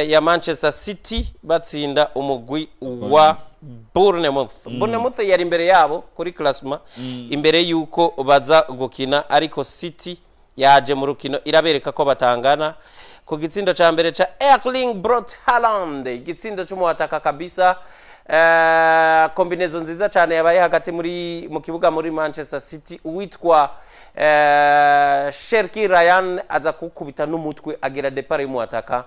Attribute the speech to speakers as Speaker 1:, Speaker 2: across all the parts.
Speaker 1: ya Manchester City batsinda umugwi wa Bournemouth. Bournemouth yari imbere yabo kuri classement imbere yuko baza gukina, ariko City yaje mu rukino irabereka ko batangana ku gitsindo ca mbere ca Erling Braut Haaland, igitsindo cy'umuhataka kabisa. Kombinezo nziza cyane yabaye hagati mu kibuga muri Manchester City, uwitwa Cherki Ryan aza kukubita n'umutwe agera depart y'umuhataka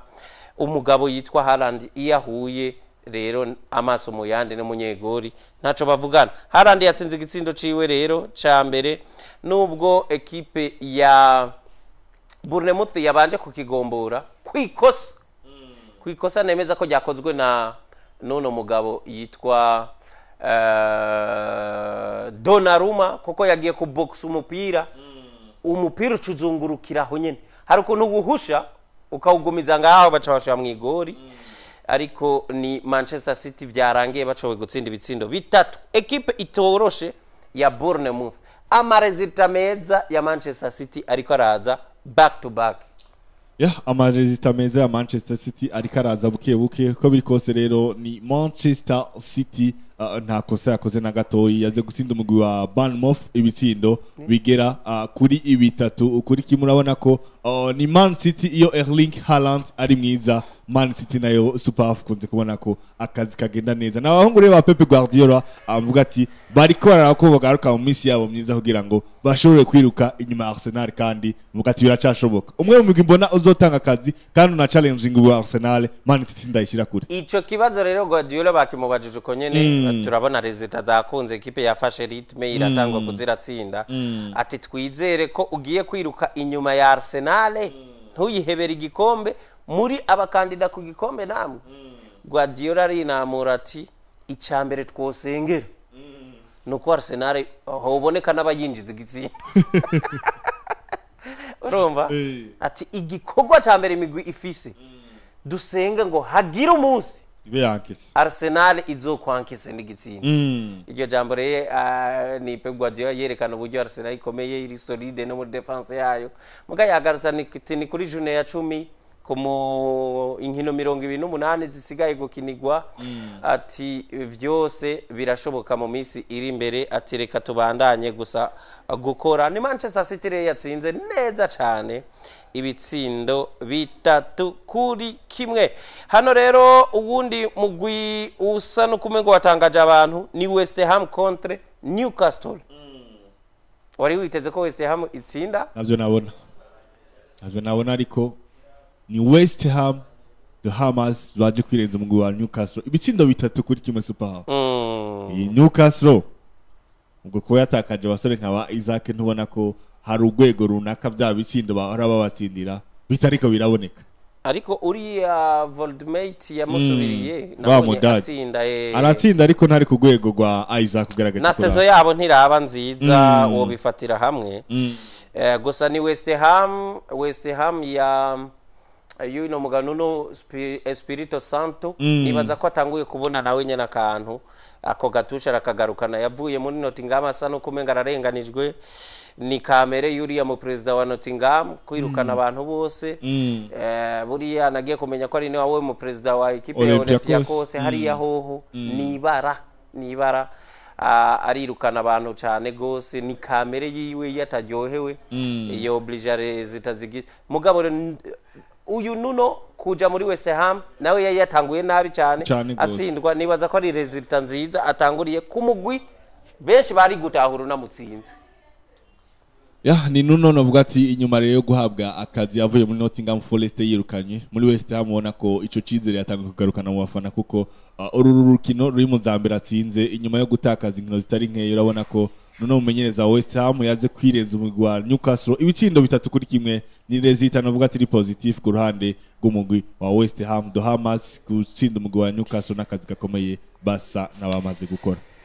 Speaker 1: umugabo yitwa Haaland. Iyahuye rero amaso mu yandi n'umunyegori ntaco bavugana. Haaland yatsinze igitsindo ciwe rero ca mbere, nubwo ekipe ya Bournemouth yabanje kukigombora kwikosa nemeza ko ryakozwe na nono mugabo yitwa Donnarumma, kuko yagiye ku box umupira ucuzungurukira aho nyene, hari ukuntu guhusha ukawugumiza ngaho bacabasha mu igori. Ariko ni Manchester City vyarangiye bacowe gutsinda ibitsindo bitatu. Ekipe itoroshe ya Bournemouth, amarezita meza ya Manchester City ariko araza back to back.
Speaker 2: Amarezita meza ya Manchester City ariko araza buke buke, ko biri kose rero ni Manchester City nta kosa yakoze na gatoyi, yaze gutsinda umugwi wa Bournemouth ibitsindo bigera kuri ibitatu ukuri kimurabona ko ni Man City iyo Erling Haaland ari mwiza, Man City nayo super kunze kubona ko akazi kagenda neza. N'abahungu rero ba Pep Guardiola avuga ati bariko barako bagaruka mu minsi yabo myiza kugira ngo bashobore kwiruka inyuma ya Arsenal, kandi mugati biracashoboka. Umwe mu mugwi mbona uzotanga akazi kandi na challenging wa Arsenal, Man City ndayishira kure.
Speaker 1: Ico kibazo rero Guardiola bakimubajije uko nyene turabona resultat zakunze, ekipe yafashe ritme iratangwa kuziratsinda. Ati twizere ko ugiye kwiruka inyuma ya Arsenal, ntuyihebera igikombe muri abakandida ku gikombe namwe. Guardiola rinamura ati icambere twosengera nuko Arsenal hoboneka n'abayinjiza igitsinda. Urumva ati igikorwa cambere imigwi ifise dusenge ngo hagira umunsi Arsenal izokwankise n'igitsinda. Iryo jambo rero ni Pep Guardiola yerekana uburyo Arsenal ikomeye, iri solide no muri defense yayo. Muga yagarutsa ni kuri journée ya 10 komo inkino 28 zisigaye gukinirwa. Ati vyose birashoboka mu misi iri imbere, ati reka tubandanye gusa gukora. Ni Manchester City rero yatsinze neza cyane ibitsindo bitatu kuri kimwe. Hano rero ubundi mugwi usa no kumengo watangaje abantu ni West Ham contre Newcastle. Wari witeze ko West Ham itsinda?
Speaker 2: Navyo nabona ariko ni West Ham the Hammers baje kwirenza umugwi wa Newcastle ibitsindo bitatu kuri kimwe super. Iyi Newcastle ubwo ko yatakaje abasore nkaba Isaac, ntubona ko hari urwego runaka bya bitsindo bahora babatsindira bitariko biraboneka.
Speaker 1: Ariko uriya Voldemort yamusubiriye nabonye atsinda
Speaker 2: aratsinda, ariko ntari ku rwego rwa Isaac kugaragaza
Speaker 1: na sezo yabo ntiraba nziza wo bifatira hamwe. Gusa ni West Ham ya yuno mugano Espirito Santo nibaza ko atanguye kubona nawe nyene akantu ako gatusha rakagarukana. Yavuye muri Nottingham asa no kumenga ararenganijwe, ni kamere yuriya mu president wa Nottingham kwirukana abantu bose. Buriya nagiye kumenya ko ari ni wawe mu president wa equipe ya Olympiacos hariya hoho nibara arirukana abantu cyane gose, ni kamere yiwe yataryohewe iyo obligare zitazigi. Mugabo uyu Nuno kuja muri West Ham nawe yatanguye nabi cyane atsindwa. Nibaza ko ari resultat nziza atanguriye kumugwi benshi bari gutahura na mutsinzi.
Speaker 2: Ni Nuno novuga ati inyuma rero yo guhabwa akazi yavuye muri Nottingham Forest yirukanye muri West Ham, ubona ko ico cizere yatanga kugarukana mu bafana, kuko uru rukino ruri mu zambere atsinze inyuma yo gutakaza inkino zitari nkeyo. Urabona ko Nuno mumenyereza West Ham yaze kwirenza umugwi wa Newcastle ibitsindo bitatu kuri kimwe. Ni resultat novuga ati positive ku ruhande rw'umugwi wa West Ham the Hammers gutsinda umugwi wa Newcastle n'akazi gakomeye basa n'abamaze gukora.